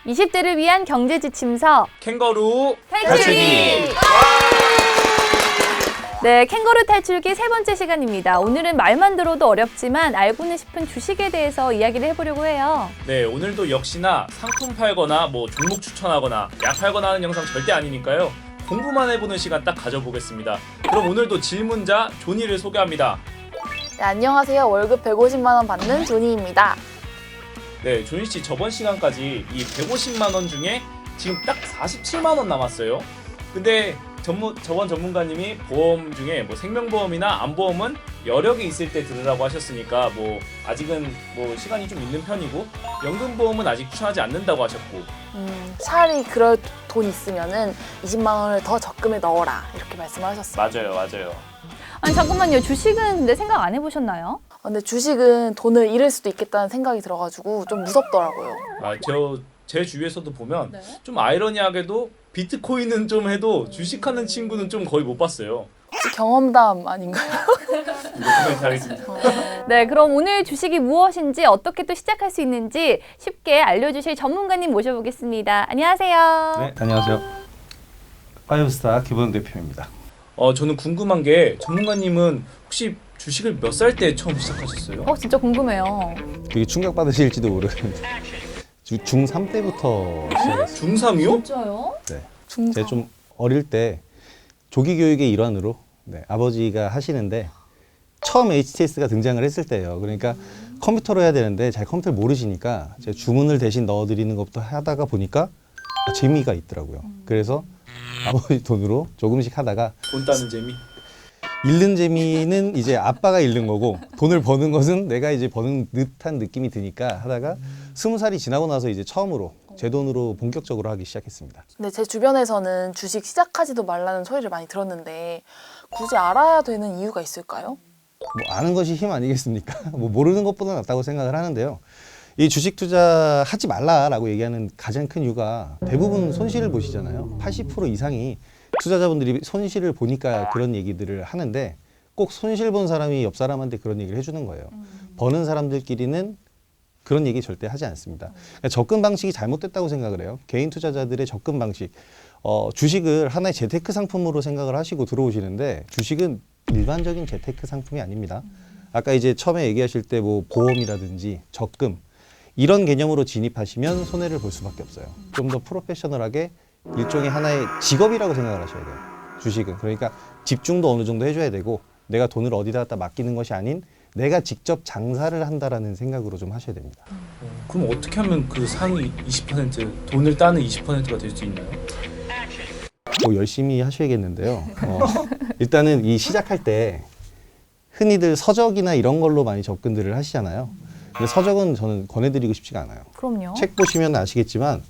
20대를 위한 경제 지침서 캥거루 탈출기! 네, 캥거루 탈출기 세 번째 시간입니다. 오늘은 말만 들어도 어렵지만 알고는 싶은 주식에 대해서 이야기를 해보려고 해요. 네, 오늘도 역시나 상품 팔거나 종목 추천하거나 약 팔거나 하는 영상 절대 아니니까요. 공부만 해보는 시간 딱 가져보겠습니다. 그럼 오늘도 질문자 조니를 소개합니다. 네, 안녕하세요. 월급 150만 원 받는 조니입니다. 네, 조니 씨 저번 시간까지 이 150만 원 중에 지금 딱 47만 원 남았어요. 근데 저번 전문가님이 보험 중에 생명보험이나 안보험은 여력이 있을 때 들으라고 하셨으니까 아직은 시간이 좀 있는 편이고 연금보험은 아직 추천하지 않는다고 하셨고 차라리 그럴 돈 있으면은 20만 원을 더 적금에 넣어라 이렇게 말씀하셨어요. 맞아요. 아니 잠깐만요. 주식은 근데 생각 안 해보셨나요? 근데 주식은 돈을 잃을 수도 있겠다는 생각이 들어가지고 좀 무섭더라고요. 제 주위에서도 보면 네. 좀 아이러니하게도 비트코인은 좀 해도 주식하는 친구는 좀 거의 못 봤어요. 혹시 경험담 아닌가요? 네, 잘했습니다. 네, 그럼 오늘 주식이 무엇인지 어떻게 또 시작할 수 있는지 쉽게 알려주실 전문가님 모셔보겠습니다. 안녕하세요. 네, 안녕하세요. 파이브스타 기본 대표입니다. 저는 궁금한 게 전문가님은 혹시 주식을 몇 살 때 처음 시작하셨어요? 진짜 궁금해요. 되게 충격받으실지도 모르겠는데 중3 때부터 시작했어요. 중3이요? 진짜요? 네. 중상. 제가 좀 어릴 때 조기 교육의 일환으로 아버지가 하시는데 처음 HTS가 등장을 했을 때예요. 그러니까 컴퓨터로 해야 되는데 잘 컴퓨터를 모르시니까 제가 주문을 대신 넣어드리는 것부터 하다가 보니까 재미가 있더라고요. 그래서 아버지 돈으로 조금씩 하다가 돈 따는 재미? 잃는 재미는 이제 아빠가 잃는 거고 돈을 버는 것은 내가 이제 버는 듯한 느낌이 드니까 하다가 20살이 지나고 나서 이제 처음으로 제 돈으로 본격적으로 하기 시작했습니다. 근데 제 주변에서는 주식 시작하지도 말라는 소리를 많이 들었는데 굳이 알아야 되는 이유가 있을까요? 아는 것이 힘 아니겠습니까? 모르는 것보다 낫다고 생각을 하는데요. 이 주식 투자 하지 말라라고 얘기하는 가장 큰 이유가 대부분 손실을 보시잖아요. 80% 이상이 투자자분들이 손실을 보니까 그런 얘기들을 하는데 꼭 손실 본 사람이 옆 사람한테 그런 얘기를 해주는 거예요. 버는 사람들끼리는 그런 얘기 절대 하지 않습니다. 그러니까 접근 방식이 잘못됐다고 생각을 해요. 개인 투자자들의 접근 방식. 주식을 하나의 재테크 상품으로 생각을 하시고 들어오시는데 주식은 일반적인 재테크 상품이 아닙니다. 아까 이제 처음에 얘기하실 때 보험이라든지 적금 이런 개념으로 진입하시면 손해를 볼 수밖에 없어요. 좀 더 프로페셔널하게 일종의 하나의 직업이라고 생각을 하셔야 돼요. 주식은. 그러니까 집중도 어느 정도 해줘야 되고 내가 돈을 어디다 갖다 맡기는 것이 아닌 내가 직접 장사를 한다라는 생각으로 좀 하셔야 됩니다. 그럼 어떻게 하면 그 상위 20% 돈을 따는 20%가 될 수 있나요? 열심히 하셔야겠는데요. 일단은 이 시작할 때 흔히들 서적이나 이런 걸로 많이 접근들을 하시잖아요. 근데 서적은 저는 권해드리고 싶지가 않아요. 그럼요. 책 보시면 아시겠지만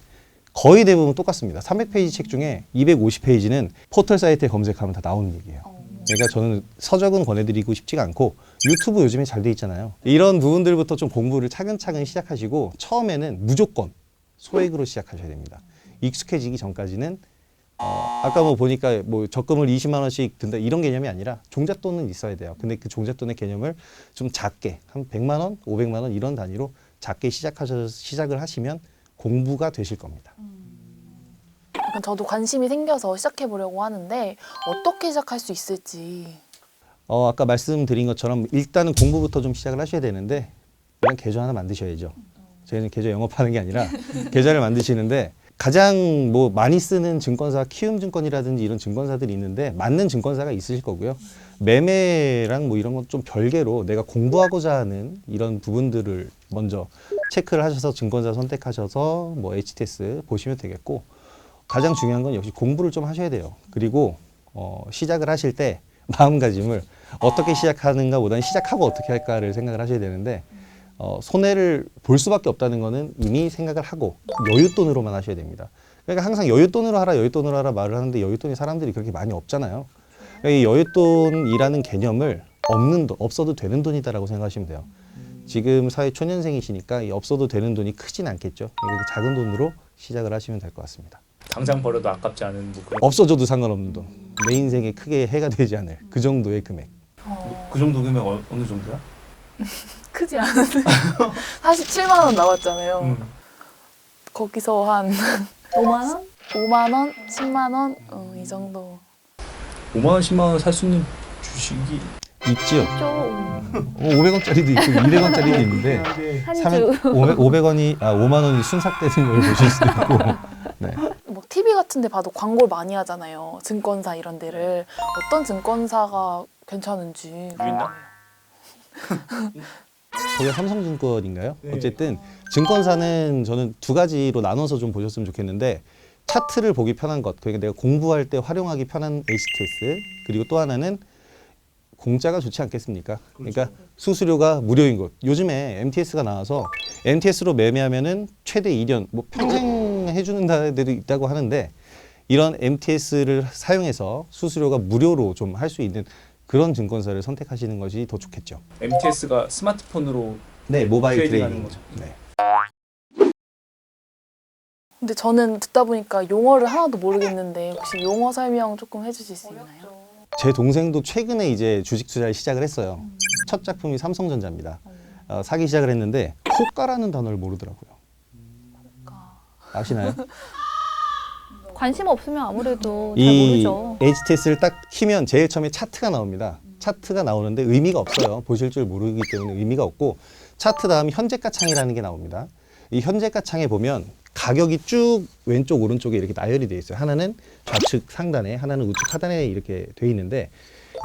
거의 대부분 똑같습니다. 300페이지 책 중에 250페이지는 포털 사이트에 검색하면 다 나오는 얘기예요. 그러니까 저는 서적은 권해드리고 싶지가 않고 유튜브 요즘에 잘 돼 있잖아요. 이런 부분들부터 좀 공부를 차근차근 시작하시고 처음에는 무조건 소액으로 시작하셔야 됩니다. 익숙해지기 전까지는 아까 보니까 적금을 20만 원씩 든다 이런 개념이 아니라 종잣돈은 있어야 돼요. 근데 그 종잣돈의 개념을 좀 작게 한 100만 원, 500만 원 이런 단위로 작게 시작을 하시면 공부가 되실 겁니다. 약간 저도 관심이 생겨서 시작해 보려고 하는데 어떻게 시작할 수 있을지. 아까 말씀드린 것처럼 일단은 공부부터 좀 시작을 하셔야 되는데 일단 계좌 하나 만드셔야죠. 저희는 계좌 영업하는 게 아니라 계좌를 만드시는데 가장 많이 쓰는 증권사 키움증권이라든지 이런 증권사들이 있는데 맞는 증권사가 있으실 거고요. 매매랑 이런 건 좀 별개로 내가 공부하고자 하는 이런 부분들을 먼저 체크를 하셔서 증권사 선택하셔서 HTS 보시면 되겠고 가장 중요한 건 역시 공부를 좀 하셔야 돼요. 그리고 시작을 하실 때 마음가짐을 어떻게 시작하는가 보다는 시작하고 어떻게 할까를 생각을 하셔야 되는데 손해를 볼 수밖에 없다는 거는 이미 생각을 하고 여윳돈으로만 하셔야 됩니다. 그러니까 항상 여윳돈으로 하라 말을 하는데 여윳돈이 사람들이 그렇게 많이 없잖아요. 그러니까 이 여윳돈이라는 개념을 없어도 되는 돈이다라고 생각하시면 돼요. 지금 사회 초년생이시니까 이 없어도 되는 돈이 크진 않겠죠. 그러니까 작은 돈으로 시작을 하시면 될 것 같습니다. 당장 버려도 아깝지 않은 그런 없어져도 상관없는 돈. 내 인생에 크게 해가 되지 않을 그 정도의 금액. 그 정도 금액 어느 정도야? 크지 않은데 47만 원 나왔잖아요. 거기서 한 5만 원? 5만 원, 10만 원, 이 정도. 5만 원, 10만 원 살 수 있는 주식이 있지요. 좀 500원짜리도 있고 200원짜리도 있는데 한 사면 주. 500원이 5만 원이 순삭되는 걸 보실 수도 있고. 네. 뭐 TV 같은 데 봐도 광고를 많이 하잖아요. 증권사 이런 데를. 어떤 증권사가 괜찮은지. 유인다? 거기가 삼성증권인가요? 어쨌든 증권사는 저는 두 가지로 나눠서 좀 보셨으면 좋겠는데 차트를 보기 편한 것, 그러니까 내가 공부할 때 활용하기 편한 HTS, 그리고 또 하나는 공짜가 좋지 않겠습니까? 그러니까 수수료가 무료인 것. 요즘에 MTS가 나와서 MTS로 매매하면은 최대 2년, 뭐 평생 해주는 데도 있다고 하는데 이런 MTS를 사용해서 수수료가 무료로 좀 할 수 있는 그런 증권사를 선택하시는 것이 더 좋겠죠. MTS가 스마트폰으로 네, 모바일 트레이딩하는 트레이딩. 거죠. 네. 근데 저는 듣다 보니까 용어를 하나도 모르겠는데 혹시 용어 설명 조금 해주실 수 있나요? 제 동생도 최근에 이제 주식 투자를 시작을 했어요. 첫 작품이 삼성전자입니다. 사기 시작을 했는데 호가라는 단어를 모르더라고요. 아시나요? 관심 없으면 아무래도 잘 이 모르죠. HTS를 딱 키면 제일 처음에 차트가 나옵니다. 차트가 나오는데 의미가 없어요. 보실 줄 모르기 때문에 의미가 없고 차트 다음 현재가 창이라는 게 나옵니다. 이 현재가 창에 보면 가격이 쭉 왼쪽 오른쪽에 이렇게 나열이 되어 있어요. 하나는 좌측 상단에, 하나는 우측 하단에 이렇게 되어 있는데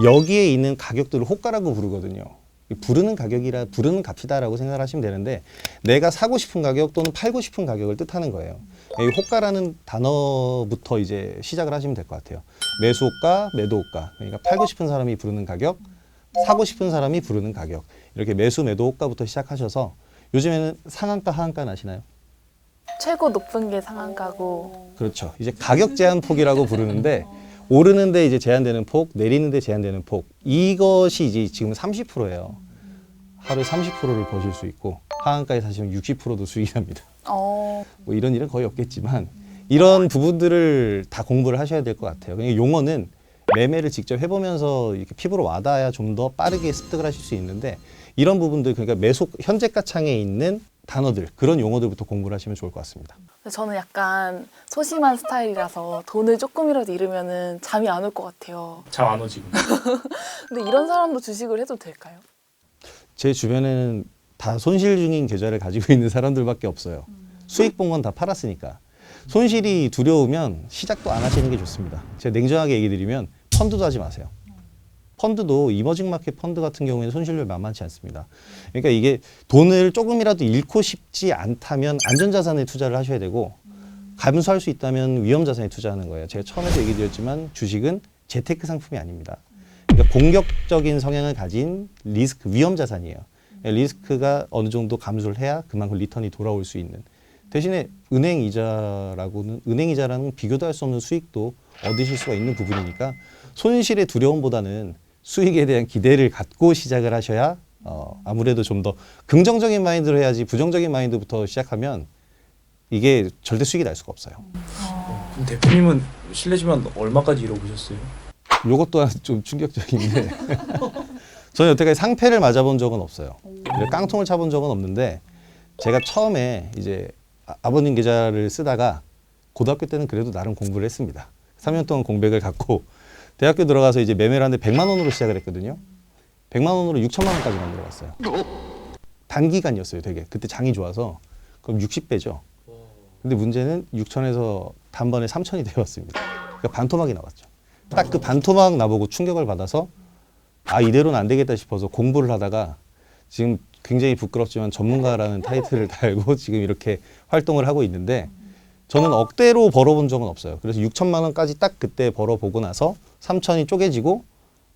여기에 있는 가격들을 호가라고 부르거든요. 부르는 가격이라 부르는 값이다라고 생각을 하시면 되는데 내가 사고 싶은 가격 또는 팔고 싶은 가격을 뜻하는 거예요. 이 호가라는 단어부터 이제 시작을 하시면 될 것 같아요. 매수 호가, 매도 호가. 그러니까 팔고 싶은 사람이 부르는 가격, 사고 싶은 사람이 부르는 가격. 이렇게 매수, 매도 호가부터 시작하셔서 요즘에는 상한가, 하한가는 아시나요? 최고 높은 게 상한가고. 그렇죠. 이제 가격 제한 폭이라고 부르는데 오르는데 이제 제한되는 폭, 내리는데 제한되는 폭. 이것이 이제 지금 30%예요. 하루에 30%를 버실 수 있고 하한가에 사시면 60%도 수익이 납니다. 뭐 이런 일은 거의 없겠지만 이런 부분들을 다 공부를 하셔야 될 것 같아요. 그러니까 용어는 매매를 직접 해보면서 이렇게 피부로 와닿아야 좀 더 빠르게 습득을 하실 수 있는데 이런 부분들 그러니까 매수 현재가 창에 있는 단어들 그런 용어들부터 공부를 하시면 좋을 것 같습니다. 저는 약간 소심한 스타일이라서 돈을 조금이라도 잃으면 잠이 안 올 것 같아요. 잠 안 오지. 근데 이런 사람도 주식을 해도 될까요? 제 주변에는 다 손실 중인 계좌를 가지고 있는 사람들밖에 없어요. 수익 본 건 다 팔았으니까. 손실이 두려우면 시작도 안 하시는 게 좋습니다. 제가 냉정하게 얘기 드리면 펀드도 하지 마세요. 펀드도 이머징 마켓 펀드 같은 경우에는 손실률 만만치 않습니다. 그러니까 이게 돈을 조금이라도 잃고 싶지 않다면 안전자산에 투자를 하셔야 되고 감수할 수 있다면 위험자산에 투자하는 거예요. 제가 처음에도 얘기 드렸지만 주식은 재테크 상품이 아닙니다. 그러니까 공격적인 성향을 가진 리스크, 위험자산이에요. 리스크가 어느 정도 감소를 해야 그만큼 리턴이 돌아올 수 있는. 대신에 은행이자라는 비교도 할 수 없는 수익도 얻으실 수가 있는 부분이니까 손실의 두려움보다는 수익에 대한 기대를 갖고 시작을 하셔야 아무래도 좀 더 긍정적인 마인드로 해야지 부정적인 마인드부터 시작하면 이게 절대 수익이 날 수가 없어요. 그럼 대표님은 실례지만 얼마까지 잃어보셨어요? 요것 또한 좀 충격적인데 저는 여태까지 상패를 맞아본 적은 없어요. 깡통을 차본 적은 없는데 제가 처음에 이제 아버님 계좌를 쓰다가 고등학교 때는 그래도 나름 공부를 했습니다. 3년 동안 공백을 갖고 대학교 들어가서 이제 매매를 하는데 100만 원으로 시작을 했거든요. 100만 원으로 6천만 원까지 만들어갔어요. 단기간이었어요, 되게. 그때 장이 좋아서. 그럼 60배죠. 근데 문제는 6천에서 단번에 3천이 되었습니다. 그러니까 반토막이 나왔죠. 딱 그 반토막 나보고 충격을 받아서 아, 이대로는 안 되겠다 싶어서 공부를 하다가 지금 굉장히 부끄럽지만 전문가라는 타이틀을 달고 지금 이렇게 활동을 하고 있는데 저는 억대로 벌어본 적은 없어요. 그래서 6천만 원까지 딱 그때 벌어보고 나서 3천이 쪼개지고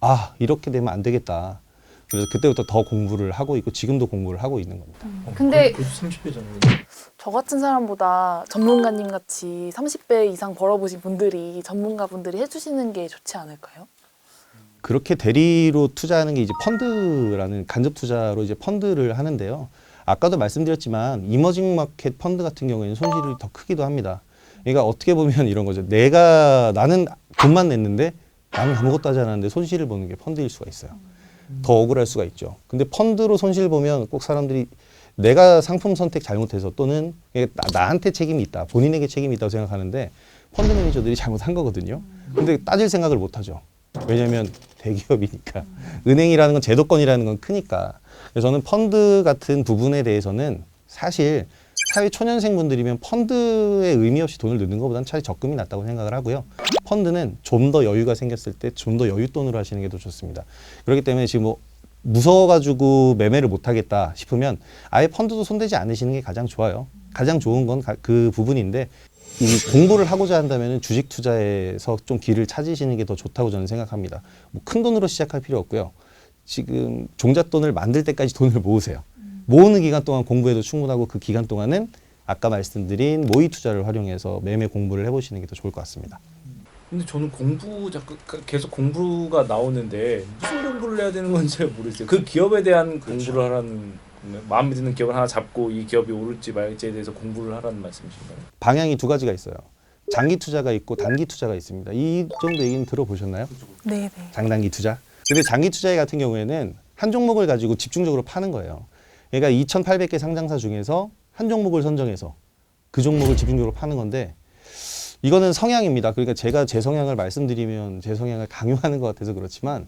아, 이렇게 되면 안 되겠다. 그래서 그때부터 더 공부를 하고 있고 지금도 공부를 하고 있는 겁니다. 근데 30배잖아요. 저 같은 사람보다 전문가님 같이 30배 이상 벌어보신 분들이 전문가분들이 해주시는 게 좋지 않을까요? 그렇게 대리로 투자하는 게 이제 펀드라는 간접 투자로 이제 펀드를 하는데요. 아까도 말씀드렸지만 이머징 마켓 펀드 같은 경우에는 손실이 더 크기도 합니다. 그러니까 어떻게 보면 이런 거죠. 나는 돈만 냈는데 나는 아무것도 하지 않았는데 손실을 보는 게 펀드일 수가 있어요. 더 억울할 수가 있죠. 근데 펀드로 손실 보면 꼭 사람들이 내가 상품 선택 잘못해서 또는 이게 나한테 책임이 있다, 본인에게 책임이 있다고 생각하는데 펀드 매니저들이 잘못한 거거든요. 근데 따질 생각을 못 하죠. 왜냐하면 대기업이니까. 은행이라는 건 제도권이라는 건 크니까. 그래서 저는 펀드 같은 부분에 대해서는 사실 사회 초년생분들이면 펀드에 의미 없이 돈을 넣는 것보다는 차라리 적금이 낫다고 생각을 하고요. 펀드는 좀 더 여유가 생겼을 때 좀 더 여윳돈으로 하시는 게 더 좋습니다. 그렇기 때문에 지금 뭐 무서워가지고 매매를 못하겠다 싶으면 아예 펀드도 손대지 않으시는 게 가장 좋아요. 가장 좋은 건 그 부분인데 이 공부를 하고자 한다면 주식 투자에서 좀 길을 찾으시는 게 더 좋다고 저는 생각합니다. 뭐 큰 돈으로 시작할 필요 없고요. 지금 종잣돈을 만들 때까지 돈을 모으세요. 모으는 기간 동안 공부해도 충분하고 그 기간 동안은 아까 말씀드린 모의 투자를 활용해서 매매 공부를 해보시는 게 더 좋을 것 같습니다. 근데 저는 공부 자꾸 계속 공부가 나오는데 무슨 공부를 해야 되는 건지 잘 모르겠어요. 그 기업에 대한 공부를 하라는 마음에 드는 기업을 하나 잡고 이 기업이 오를지 말지에 대해서 공부를 하라는 말씀이신가요? 방향이 두 가지가 있어요. 장기 투자가 있고 단기 투자가 있습니다. 이 정도 얘기는 들어보셨나요? 네네. 장단기 투자. 근데 장기 투자 같은 경우에는 한 종목을 가지고 집중적으로 파는 거예요. 그러니까 2,800개 상장사 중에서 한 종목을 선정해서 그 종목을 집중적으로 파는 건데 이거는 성향입니다. 그러니까 제가 제 성향을 말씀드리면 제 성향을 강요하는 것 같아서 그렇지만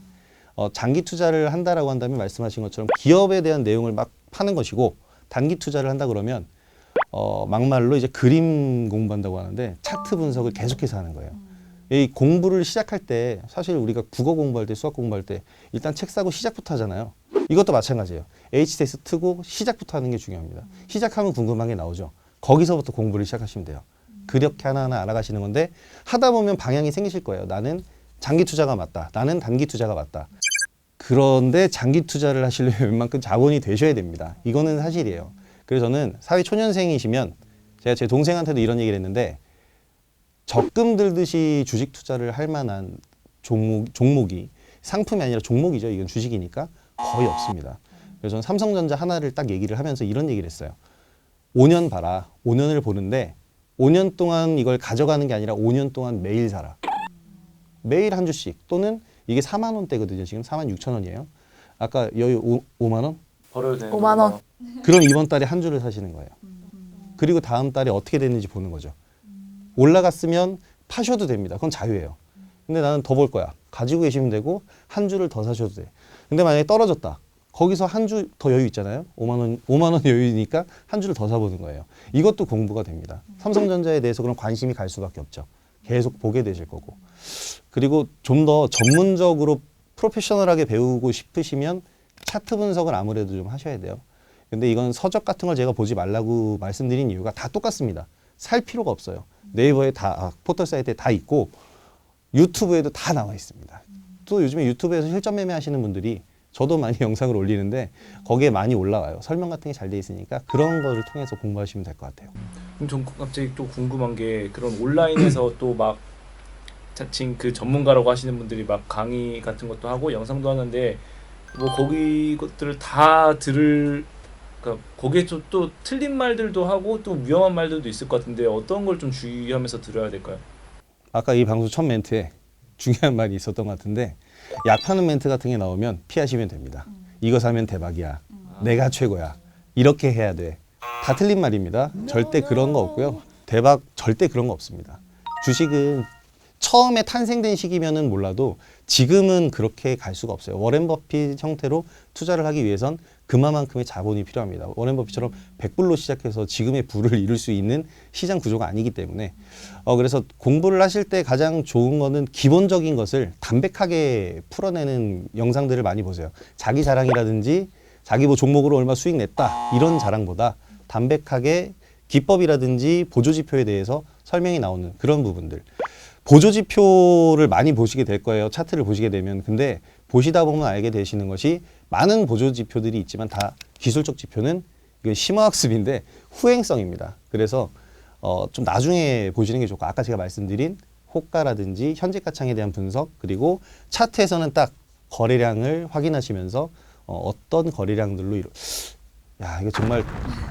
장기 투자를 한다라고 한다면 말씀하신 것처럼 기업에 대한 내용을 막 파는 것이고 단기 투자를 한다 그러면 막말로 이제 그림 공부한다고 하는데 차트 분석을 계속해서 하는 거예요. 이 공부를 시작할 때 사실 우리가 국어 공부할 때 수학 공부할 때 일단 책 사고 시작부터 하잖아요. 이것도 마찬가지예요. HTS 트고 시작부터 하는 게 중요합니다. 시작하면 궁금한 게 나오죠. 거기서부터 공부를 시작하시면 돼요. 그렇게 하나하나 알아가시는 건데 하다 보면 방향이 생기실 거예요. 나는 장기 투자가 맞다. 나는 단기 투자가 맞다. 그런데 장기 투자를 하시려면 웬만큼 자본이 되셔야 됩니다. 이거는 사실이에요. 그래서 저는 사회 초년생이시면 제가 제 동생한테도 이런 얘기를 했는데 적금 들듯이 주식 투자를 할 만한 종목이 상품이 아니라 종목이죠. 이건 주식이니까 거의 없습니다. 그래서 저는 삼성전자 하나를 딱 얘기를 하면서 이런 얘기를 했어요. 5년 봐라. 5년을 보는데 5년 동안 이걸 가져가는 게 아니라 5년 동안 매일 사라. 매일 한 주씩 또는 이게 4만 원대거든요. 지금 4만 6천 원이에요. 아까 여유 5만 원? 벌어야 되는 5만 원. 그럼 이번 달에 한 주를 사시는 거예요. 그리고 다음 달에 어떻게 됐는지 보는 거죠. 올라갔으면 파셔도 됩니다. 그건 자유예요. 근데 나는 더 볼 거야. 가지고 계시면 되고 한 주를 더 사셔도 돼. 근데 만약에 떨어졌다. 거기서 한 주 더 여유 있잖아요. 5만 원 여유니까 한 주를 더 사보는 거예요. 이것도 공부가 됩니다. 삼성전자에 대해서 그런 관심이 갈 수밖에 없죠. 계속 보게 되실 거고. 그리고 좀 더 전문적으로 프로페셔널하게 배우고 싶으시면 차트 분석을 아무래도 좀 하셔야 돼요. 근데 이건 서적 같은 걸 제가 보지 말라고 말씀드린 이유가 다 똑같습니다. 살 필요가 없어요. 네이버에 포털 사이트에 다 있고 유튜브에도 다 나와 있습니다. 또 요즘에 유튜브에서 실전 매매 하시는 분들이 저도 많이 영상을 올리는데 거기에 많이 올라와요. 설명 같은 게 잘 돼 있으니까 그런 거를 통해서 공부하시면 될 것 같아요. 그럼 전 갑자기 또 궁금한 게 그런 온라인에서 또 막 자칭 그 전문가라고 하시는 분들이 막 강의 같은 것도 하고 영상도 하는데 뭐 거기 것들을 다 그러니까 거기에 또 틀린 말들도 하고 또 위험한 말들도 있을 것 같은데 어떤 걸 좀 주의하면서 들어야 될까요? 아까 이 방송 첫 멘트에 중요한 말이 있었던 것 같은데 약 파는 멘트 같은 게 나오면 피하시면 됩니다. 이거 사면 대박이야. 내가 최고야. 이렇게 해야 돼. 다 틀린 말입니다. 절대 그런 거 없고요. 대박 절대 그런 거 없습니다. 주식은 처음에 탄생된 시기면은 몰라도 지금은 그렇게 갈 수가 없어요. 워렌 버핏 형태로 투자를 하기 위해선 그만큼의 자본이 필요합니다. 워렌 버핏처럼 100불로 시작해서 지금의 부를 이룰 수 있는 시장 구조가 아니기 때문에 그래서 공부를 하실 때 가장 좋은 거는 기본적인 것을 담백하게 풀어내는 영상들을 많이 보세요. 자기 자랑이라든지 자기 뭐 종목으로 얼마 수익 냈다 이런 자랑보다 담백하게 기법이라든지 보조지표에 대해서 설명이 나오는 그런 부분들. 보조지표를 많이 보시게 될 거예요. 차트를 보시게 되면. 근데 보시다 보면 알게 되시는 것이 많은 보조지표들이 있지만 다 기술적 지표는 이건 심화학습인데 후행성입니다. 그래서 좀 나중에 보시는 게 좋고 아까 제가 말씀드린 호가라든지 현재가창에 대한 분석 그리고 차트에서는 딱 거래량을 확인하시면서 어떤 거래량들로 야 이거 정말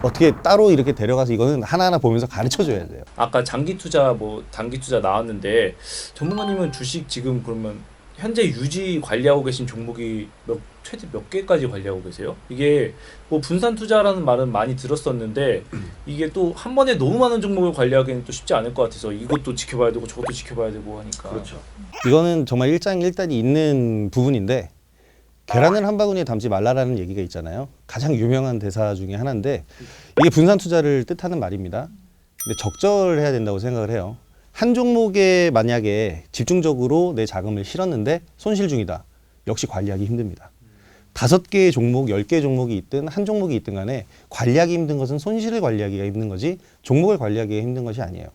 어떻게 따로 이렇게 데려가서 이거는 하나하나 보면서 가르쳐줘야 돼요. 아까 장기 투자 뭐 단기 투자 나왔는데 전문가님은 주식 지금 그러면 현재 유지 관리하고 계신 종목이 최대 몇 개까지 관리하고 계세요? 이게 뭐 분산 투자라는 말은 많이 들었었는데 이게 또 한 번에 너무 많은 종목을 관리하기는 또 쉽지 않을 것 같아서 이것도 지켜봐야 되고 저것도 지켜봐야 되고 하니까. 그렇죠. 이거는 정말 일장일단이 있는 부분인데 계란을 한 바구니에 담지 말라라는 얘기가 있잖아요. 가장 유명한 대사 중에 하나인데 이게 분산 투자를 뜻하는 말입니다. 근데 적절해야 된다고 생각을 해요. 한 종목에 만약에 집중적으로 내 자금을 실었는데 손실 중이다. 역시 관리하기 힘듭니다. 5개의 종목, 10개의 종목이 있든 한 종목이 있든 간에 관리하기 힘든 것은 손실을 관리하기가 힘든 거지 종목을 관리하기가 힘든 것이 아니에요.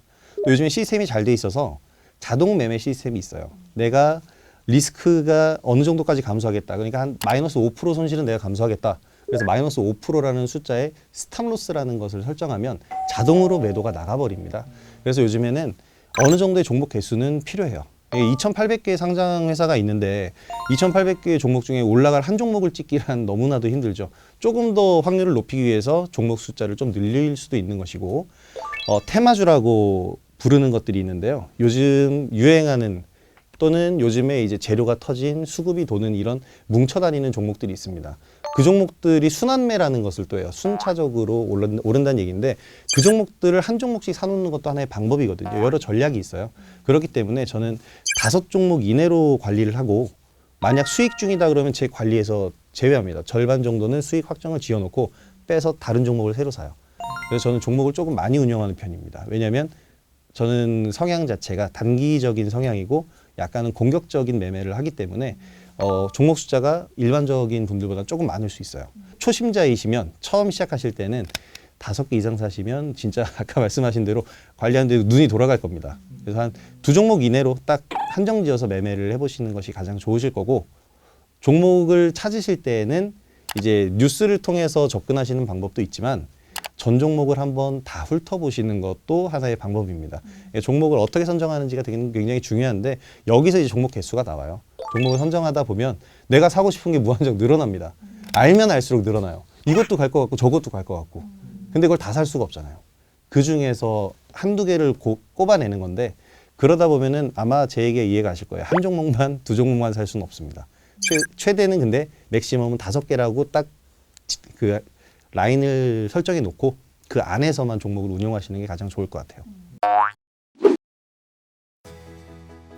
또 요즘에 시스템이 잘 돼 있어서 자동 매매 시스템이 있어요. 내가 리스크가 어느 정도까지 감소하겠다. 그러니까 한 마이너스 5% 손실은 내가 감소하겠다. 그래서 마이너스 5%라는 숫자에 스탑로스라는 것을 설정하면 자동으로 매도가 나가버립니다. 그래서 요즘에는 어느 정도의 종목 개수는 필요해요. 2,800개의 상장 회사가 있는데 2,800개의 종목 중에 올라갈 한 종목을 찍기란 너무나도 힘들죠. 조금 더 확률을 높이기 위해서 종목 숫자를 좀 늘릴 수도 있는 것이고 테마주라고 부르는 것들이 있는데요. 요즘 유행하는 또는 요즘에 이제 재료가 터진 수급이 도는 이런 뭉쳐다니는 종목들이 있습니다. 그 종목들이 순환매라는 것을 또 해요. 순차적으로 오른다는 얘기인데 그 종목들을 한 종목씩 사놓는 것도 하나의 방법이거든요. 여러 전략이 있어요. 그렇기 때문에 저는 5종목 이내로 관리를 하고 만약 수익 중이다 그러면 제 관리에서 제외합니다. 절반 정도는 수익 확정을 지어놓고 빼서 다른 종목을 새로 사요. 그래서 저는 종목을 조금 많이 운영하는 편입니다. 왜냐하면 저는 성향 자체가 단기적인 성향이고 약간은 공격적인 매매를 하기 때문에 종목 숫자가 일반적인 분들보다 조금 많을 수 있어요. 초심자이시면 처음 시작하실 때는 5개 이상 사시면 진짜 아까 말씀하신 대로 관리하는데 눈이 돌아갈 겁니다. 그래서 한 2종목 이내로 딱 한정지어서 매매를 해보시는 것이 가장 좋으실 거고 종목을 찾으실 때는 이제 뉴스를 통해서 접근하시는 방법도 있지만 전 종목을 한번 다 훑어보시는 것도 하나의 방법입니다. 종목을 어떻게 선정하는지가 굉장히 중요한데 여기서 이제 종목 개수가 나와요. 종목을 선정하다 보면 내가 사고 싶은 게 무한정 늘어납니다. 알면 알수록 늘어나요. 이것도 갈 것 같고 저것도 갈 것 같고. 근데 그걸 다 살 수가 없잖아요. 그 중에서 한두 개를 꼽아내는 건데 그러다 보면은 아마 제 얘기가 이해가 가실 거예요. 한 종목만, 2종목만 살 수는 없습니다. 최대는 근데 맥시멈은 5개라고 딱 그 라인을 설정해 놓고 그 안에서만 종목을 운용하시는 게 가장 좋을 것 같아요.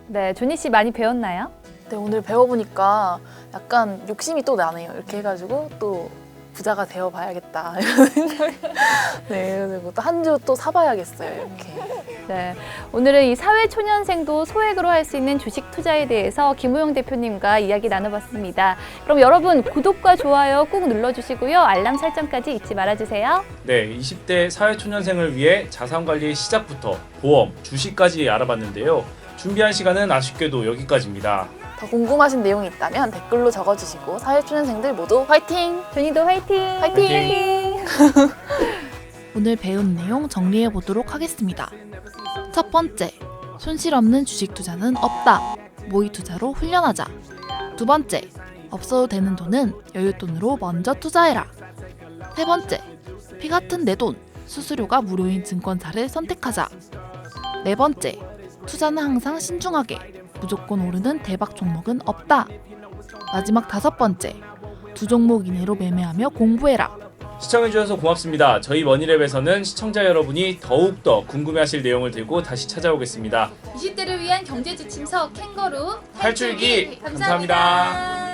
네, 조니 씨 많이 배웠나요? 네, 오늘 배워보니까 약간 욕심이 또 나네요. 이렇게 해가지고 또 부자가 되어봐야겠다 이런 생각이. 네, 그리고 또 한 주 또 사봐야겠어요. 이렇게. 네, 오늘은 이 사회초년생도 소액으로 할 수 있는 주식 투자에 대해서 김우영 대표님과 이야기 나눠봤습니다. 그럼 여러분 구독과 좋아요 꾹 눌러주시고요. 알람 설정까지 잊지 말아주세요. 네, 20대 사회초년생을 위해 자산관리의 시작부터 보험, 주식까지 알아봤는데요. 준비한 시간은 아쉽게도 여기까지입니다. 더 궁금하신 내용이 있다면 댓글로 적어주시고 사회초년생들 모두 화이팅! 조니도 화이팅! 화이팅! 오늘 배운 내용 정리해 보도록 하겠습니다. 첫 번째, 손실 없는 주식 투자는 없다. 모의 투자로 훈련하자. 두 번째, 없어도 되는 돈은 여윳돈으로 먼저 투자해라. 세 번째, 피 같은 내 돈, 수수료가 무료인 증권사를 선택하자. 네 번째, 투자는 항상 신중하게. 무조건 오르는 대박 종목은 없다. 마지막 5번째, 2종목 이내로 매매하며 공부해라. 시청해주셔서 고맙습니다. 저희 머니랩에서는 시청자 여러분이 더욱더 궁금해하실 내용을 들고 다시 찾아오겠습니다. 20대를 위한 경제 지침서 캥거루 탈출기 감사합니다.